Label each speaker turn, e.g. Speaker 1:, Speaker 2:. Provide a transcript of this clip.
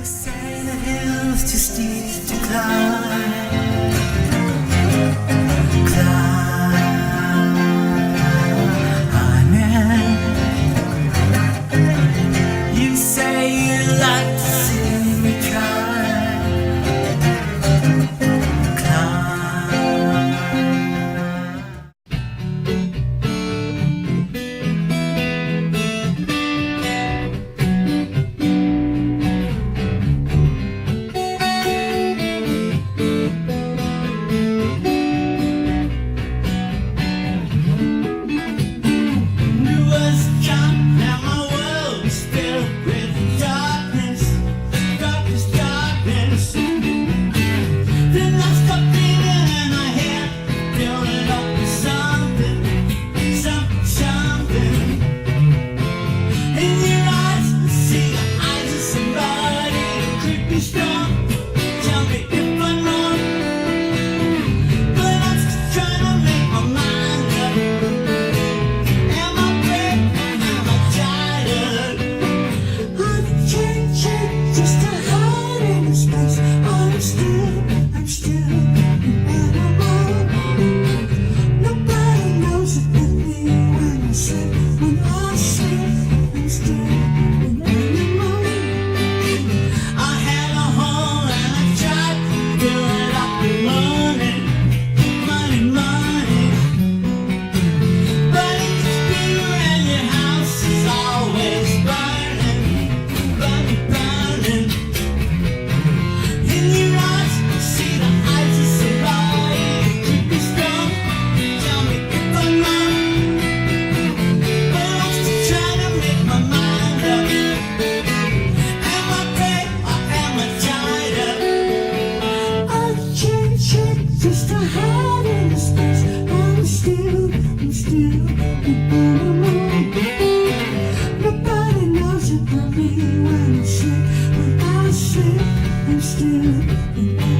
Speaker 1: say the hill's too steep to climb. You say you like to see me try. Climb. Just a heart in the space. I'm still nobody knows about me when I slip, I'm still